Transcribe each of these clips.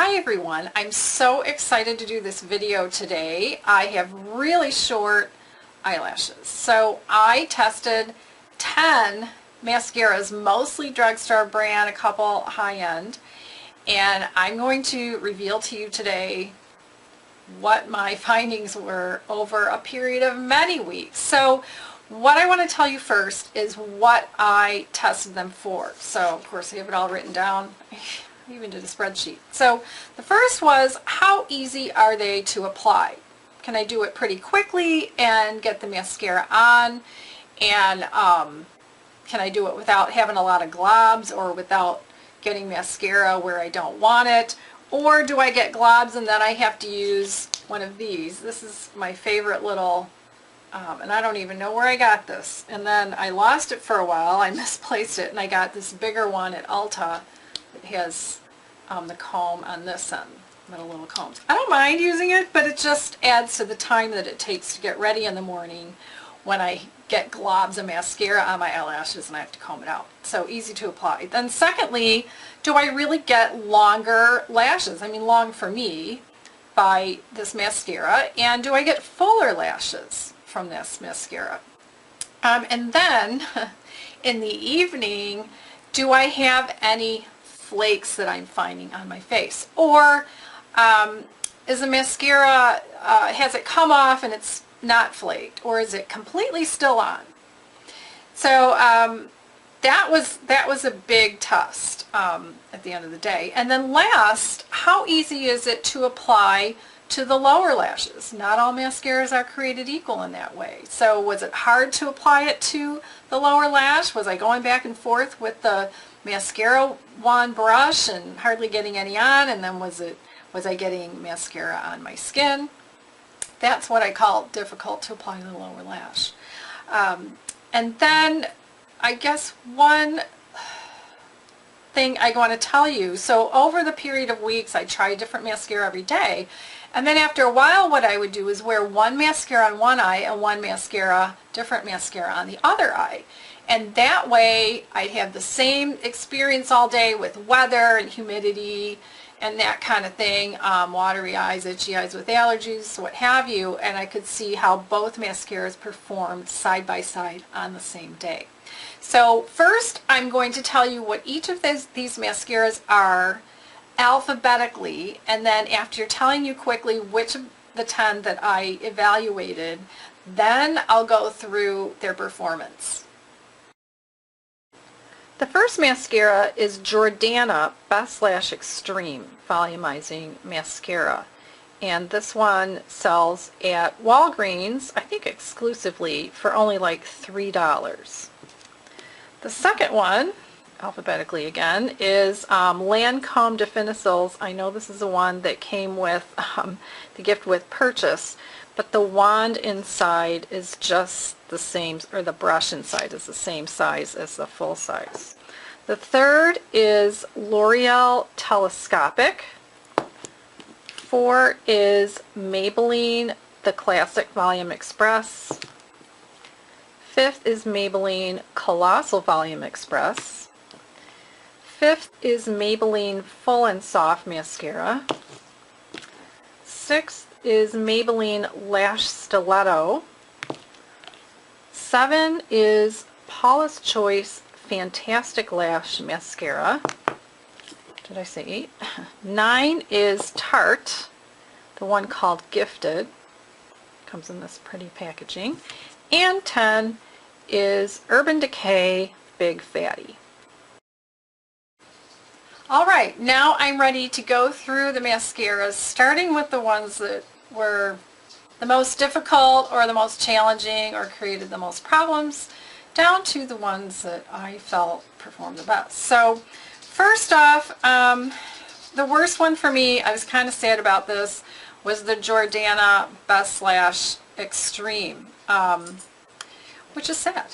Hi everyone, I'm so excited to do this video today. I have really short eyelashes. So I tested 10 mascaras, mostly drugstore brand, a couple high-end, and I'm going to reveal to you today what my findings were over a period of many weeks. So what I want to tell you first is what I tested them for. So of course I have it all written down. I even did a spreadsheet. So the first was, how easy are they to apply? Can I do it pretty quickly and get the mascara on? And can I do it without having a lot of globs or without getting mascara where I don't want it? Or do I get globs and then I have to use one of these? This is my favorite little, and I don't even know where I got this. And then I lost it for a while. I misplaced it and I got this bigger one at Ulta. It has the comb on this end, little combs. I don't mind using it, but it just adds to the time that it takes to get ready in the morning when I get globs of mascara on my eyelashes and I have to comb it out. So easy to apply. Then secondly, do I really get longer lashes? I mean, long for me, by this mascara. And do I get fuller lashes from this mascara? And then in the evening, do I have any flakes that I'm finding on my face? Or is the mascara, has it come off and it's not flaked? Or is it completely still on? So that was a big test at the end of the day. And then last, how easy is it to apply to the lower lashes? Not all mascaras are created equal in that way. So was it hard to apply it to the lower lash? Was I going back and forth with the mascara wand brush and hardly getting any on? And then was I getting mascara on my skin? That's what I call difficult to apply to the lower lash. And then I guess one thing I want to tell you, so over the period of weeks I tried different mascara every day, and then after a while what I would do is wear one mascara on one eye and one mascara, different mascara on the other eye. And that way I'd have the same experience all day with weather and humidity and that kind of thing, watery eyes, itchy eyes with allergies, what have you, and I could see how both mascaras performed side by side on the same day. So first I'm going to tell you what each of these mascaras are alphabetically, and then after telling you quickly which of the 10 that I evaluated, then I'll go through their performance. The first mascara is Jordana Best Lash Extreme Volumizing Mascara, and this one sells at Walgreens, I think exclusively, for only like $3. The second one, alphabetically again, is Lancome Definicils. I know this is the one that came with the gift with purchase, but the wand inside is just the same, or the brush inside is the same size as the full size. The third is L'Oreal Telescopic. 4 is Maybelline The Classic Volume Express. 5th is Maybelline Colossal Volume Express. 5th is Maybelline Full and Soft Mascara. 6th is Maybelline Lash Stiletto. 7 is Paula's Choice Fantastic Lash Mascara. Did I say 8? 9 is Tarte, the one called Gifted. Comes in this pretty packaging. And 10 is Urban Decay Big Fatty. Alright, now I'm ready to go through the mascaras, starting with the ones that were the most difficult or the most challenging or created the most problems, down to the ones that I felt performed the best. So first off, the worst one for me, I was kind of sad about this, was the Jordana Best Lash Extreme, which is sad,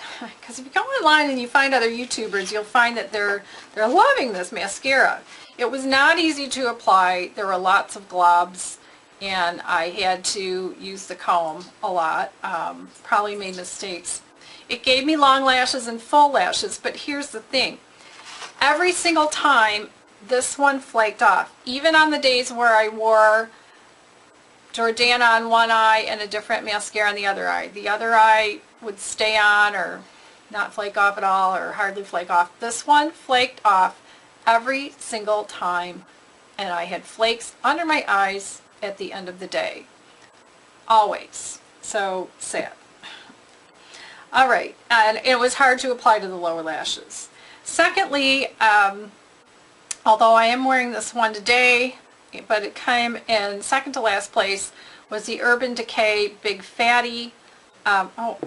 because if you go online and you find other YouTubers, you'll find that they're loving this mascara. It was not easy to apply. There were lots of globs, and I had to use the comb a lot. Probably made mistakes. It gave me long lashes and full lashes, but here's the thing. Every single time this one flaked off. Even on the days where I wore Jordana on one eye and a different mascara on the other eye. The other eye would stay on or not flake off at all or hardly flake off. This one flaked off every single time, and I had flakes under my eyes at the end of the day. Always. So sad. Alright, and it was hard to apply to the lower lashes. Secondly, although I am wearing this one today, but it came in second to last place, was the Urban Decay Big Fatty. Oh,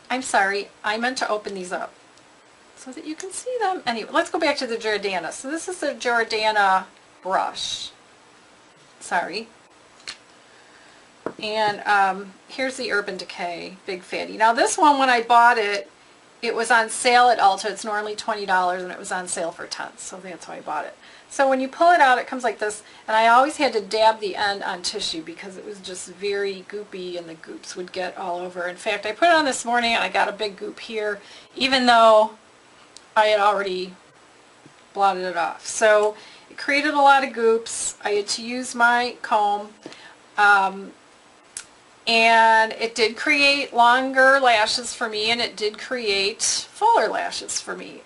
I'm sorry, I meant to open these up so that you can see them. Anyway, let's go back to the Jordana. So this is the Jordana brush. Sorry. And here's the Urban Decay Big Fatty. Now this one, when I bought it, it was on sale at Ulta. It's normally $20 and it was on sale for $10, so that's why I bought it. So when you pull it out, it comes like this, and I always had to dab the end on tissue because it was just very goopy and the goops would get all over. In fact, I put it on this morning and I got a big goop here, even though I had already blotted it off. So it created a lot of goops. I had to use my comb. And it did create longer lashes for me, and it did create fuller lashes for me.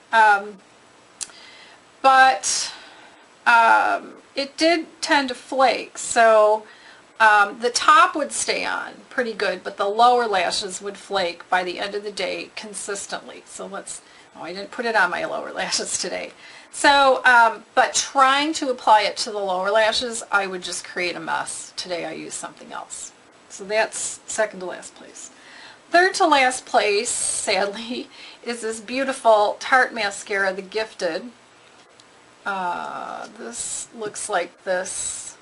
But it did tend to flake, so the top would stay on pretty good, but the lower lashes would flake by the end of the day consistently. So oh, I didn't put it on my lower lashes today. So, but trying to apply it to the lower lashes, I would just create a mess. Today I used something else. So that's second to last place. Third to last place, sadly, is this beautiful Tarte mascara, the Gifted. This looks like this.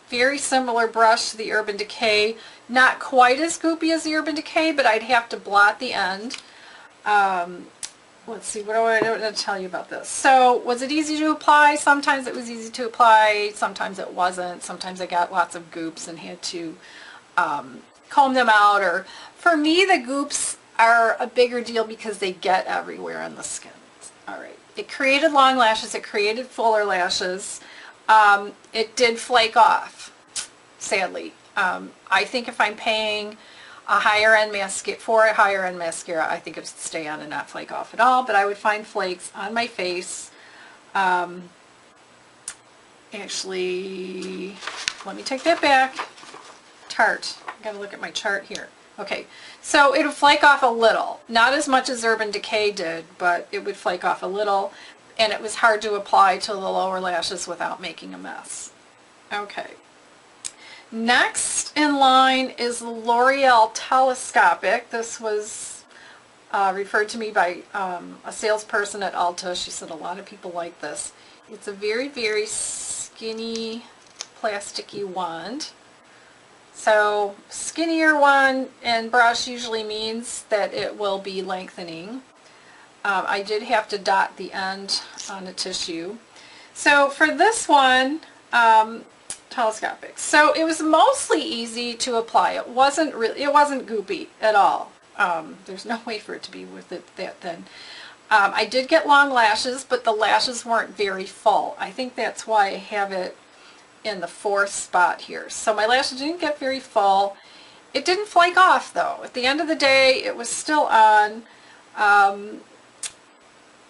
Very similar brush to the Urban Decay. Not quite as goopy as the Urban Decay, but I'd have to blot the end. Let's see, what do I want to tell you about this? So, was it easy to apply? Sometimes it was easy to apply, sometimes it wasn't. Sometimes I got lots of goops and had to comb them out. Or for me, the goops are a bigger deal because they get everywhere on the skin. Alright, it created long lashes, it created fuller lashes. It did flake off, sadly. I think if I'm paying a higher end mascara, for a higher end mascara, I think it would stay on and not flake off at all, but I would find flakes on my face. Actually, let me take that back. Tarte. I gotta look at my chart here. Okay, so it would flake off a little. Not as much as Urban Decay did, but it would flake off a little, and it was hard to apply to the lower lashes without making a mess. Okay. Next in line is L'Oreal Telescopic. This was referred to me by a salesperson at Ulta. She said a lot of people like this. It's a very, very skinny, plasticky wand. So skinnier one and brush usually means that it will be lengthening. I did have to dot the end on the tissue. So for this one, telescopic. So it was mostly easy to apply. It wasn't goopy at all. There's no way for it to be with it that thin. I did get long lashes, but the lashes weren't very full. I think that's why I have it in the fourth spot here. So my lashes didn't get very full. It didn't flake off though. At the end of the day, it was still on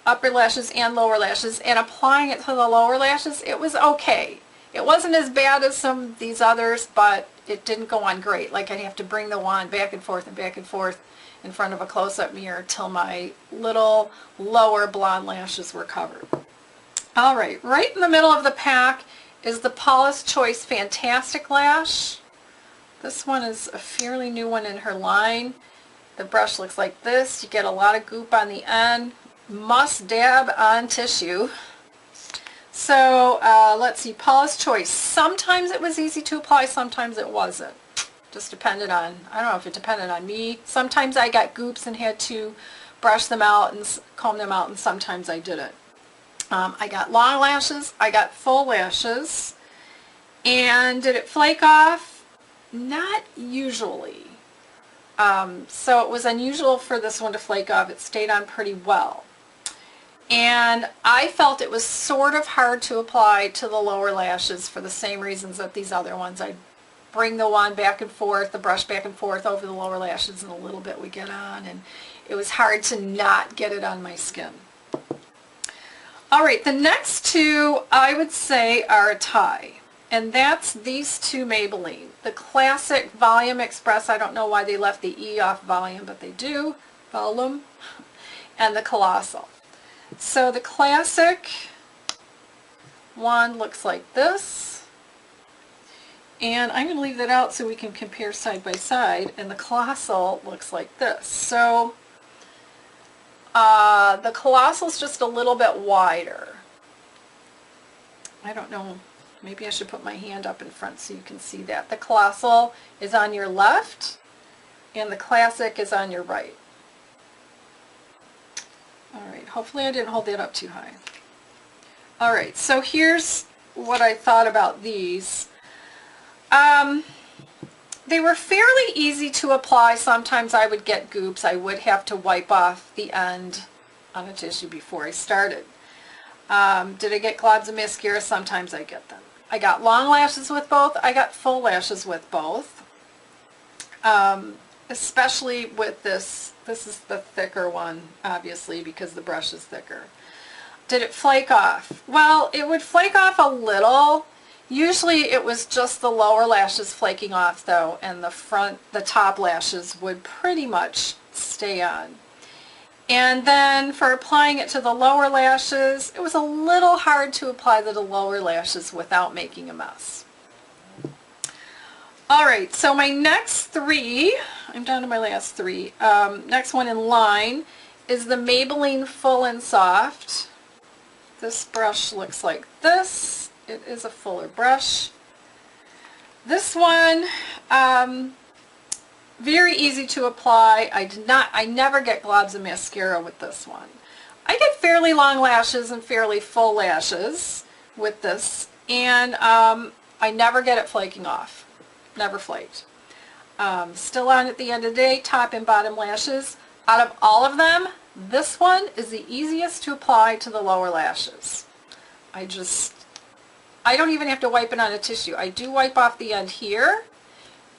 upper lashes and lower lashes, and applying it to the lower lashes, it was okay. It wasn't as bad as some of these others, but it didn't go on great. Like I'd have to bring the wand back and forth in front of a close-up mirror till my little lower blonde lashes were covered. Alright, right in the middle of the pack is the Paula's Choice Fantastic Lash. This one is a fairly new one in her line. The brush looks like this. You get a lot of goop on the end. Must dab on tissue. So let's see, Paula's Choice. Sometimes it was easy to apply, sometimes it wasn't. Just depended on, I don't know if it depended on me. Sometimes I got goops and had to brush them out and comb them out, and sometimes I didn't. I got long lashes, I got full lashes, and did it flake off? Not usually. So it was unusual for this one to flake off. It stayed on pretty well. And I felt it was sort of hard to apply to the lower lashes for the same reasons that these other ones. I bring the wand back and forth, the brush back and forth over the lower lashes, and a little bit we get on, and it was hard to not get it on my skin. All right, the next two I would say are a tie, and that's these two Maybelline. The classic Volume Express, I don't know why they left the E off volume, but they do, volume, and the Colossal. So the classic one looks like this, and I'm going to leave that out so we can compare side by side, and the Colossal looks like this. So the Colossal's just a little bit wider. I don't know, maybe I should put my hand up in front so you can see that. The Colossal is on your left, and the Classic is on your right. Alright, hopefully I didn't hold that up too high. Alright, so here's what I thought about these. They were fairly easy to apply. Sometimes I would get goops. I would have to wipe off the end on a tissue before I started. Did I get globs of mascara? Sometimes I get them. I got long lashes with both. I got full lashes with both. Especially with this. This is the thicker one, obviously, because the brush is thicker. Did it flake off? Well, it would flake off a little. Usually it was just the lower lashes flaking off, though, and the top lashes would pretty much stay on. And then for applying it to the lower lashes, it was a little hard to apply to the lower lashes without making a mess. Alright, so my next three, I'm down to my last three. Next one in line is the Maybelline Full and Soft. This brush looks like this. It is a fuller brush. This one, very easy to apply. I never get globs of mascara with this one. I get fairly long lashes and fairly full lashes with this, and I never get it flaking off. Never flaked. Still on at the end of the day, top and bottom lashes. Out of all of them, this one is the easiest to apply to the lower lashes. I don't even have to wipe it on a tissue. I do wipe off the end here,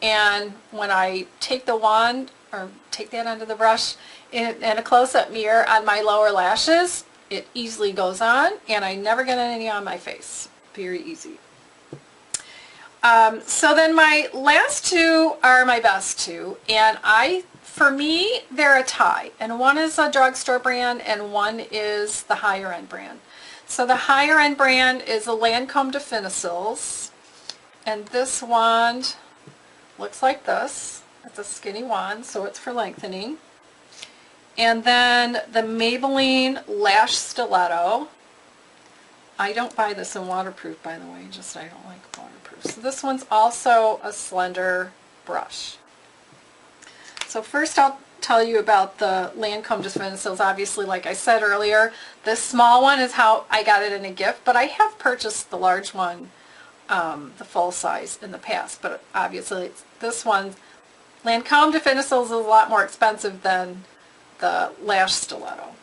and when I take the wand, or take that onto the brush, in a close-up mirror on my lower lashes, it easily goes on, and I never get any on my face. Very easy. So then my last two are my best two, and for me, they're a tie, and one is a drugstore brand and one is the higher end brand. So the higher end brand is a Lancome de Finicils, and this wand looks like this. It's a skinny wand, so it's for lengthening. And then the Maybelline Lash Stiletto. I don't buy this in waterproof, by the way, just I don't like waterproof. So this one's also a slender brush. So first I'll tell you about the Lancome de Finicils. Obviously, like I said earlier, this small one is how I got it in a gift, but I have purchased the large one, the full size, in the past. But obviously this one, Lancome de Finicils, is a lot more expensive than the Lash Stiletto.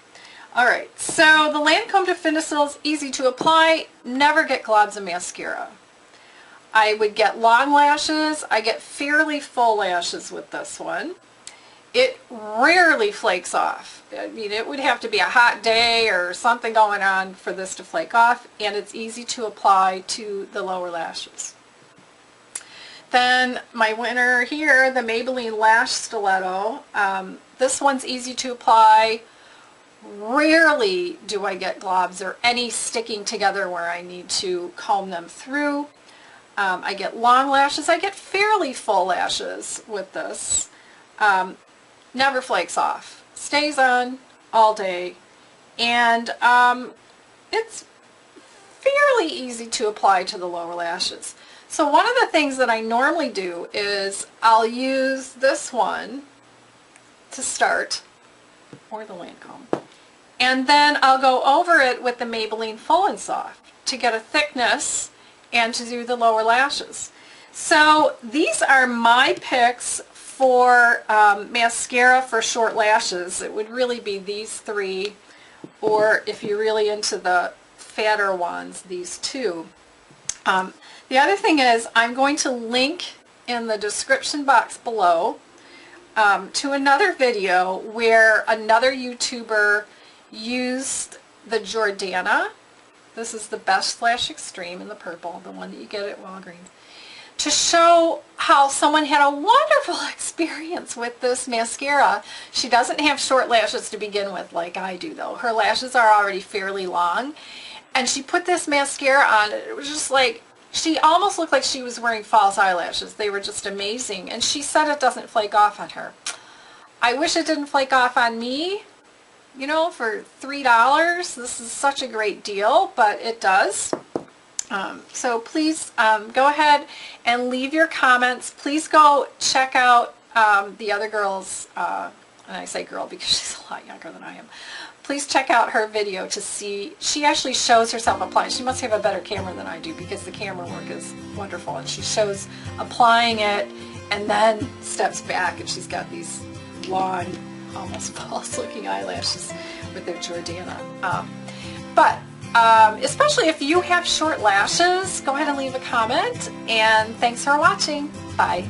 Alright, so the Lancome de Finicils, easy to apply, never get globs of mascara. I would get long lashes. I get fairly full lashes with this one. It rarely flakes off. I mean, it would have to be a hot day or something going on for this to flake off, and it's easy to apply to the lower lashes. Then my winner here, the Maybelline Lash Stiletto. This one's easy to apply. Rarely do I get globs or any sticking together where I need to comb them through. I get long lashes. I get fairly full lashes with this. Never flakes off. Stays on all day. And it's fairly easy to apply to the lower lashes. So one of the things that I normally do is I'll use this one to start, or the Lancome. And then I'll go over it with the Maybelline Full and Soft to get a thickness and to do the lower lashes. So these are my picks for mascara for short lashes. It would really be these three or if you're really into the fatter ones, these two. The other thing is I'm going to link in the description box below to another video where another YouTuber used the Jordana, this is the Best Lash Extreme in the purple, the one that you get at Walgreens, to show how someone had a wonderful experience with this mascara. She doesn't have short lashes to begin with like I do though. Her lashes are already fairly long, and she put this mascara on. It was just like, she almost looked like she was wearing false eyelashes. They were just amazing, and she said it doesn't flake off on her. I wish it didn't flake off on me, you know, for $3. This is such a great deal, but it does. So please go ahead and leave your comments. Please go check out the other girl's, and I say girl because she's a lot younger than I am. Please check out her video to see, she actually shows herself applying. She must have a better camera than I do because the camera work is wonderful, and she shows applying it and then steps back, and she's got these long, almost false looking eyelashes with their Jordana. Especially if you have short lashes, go ahead and leave a comment, and thanks for watching. Bye.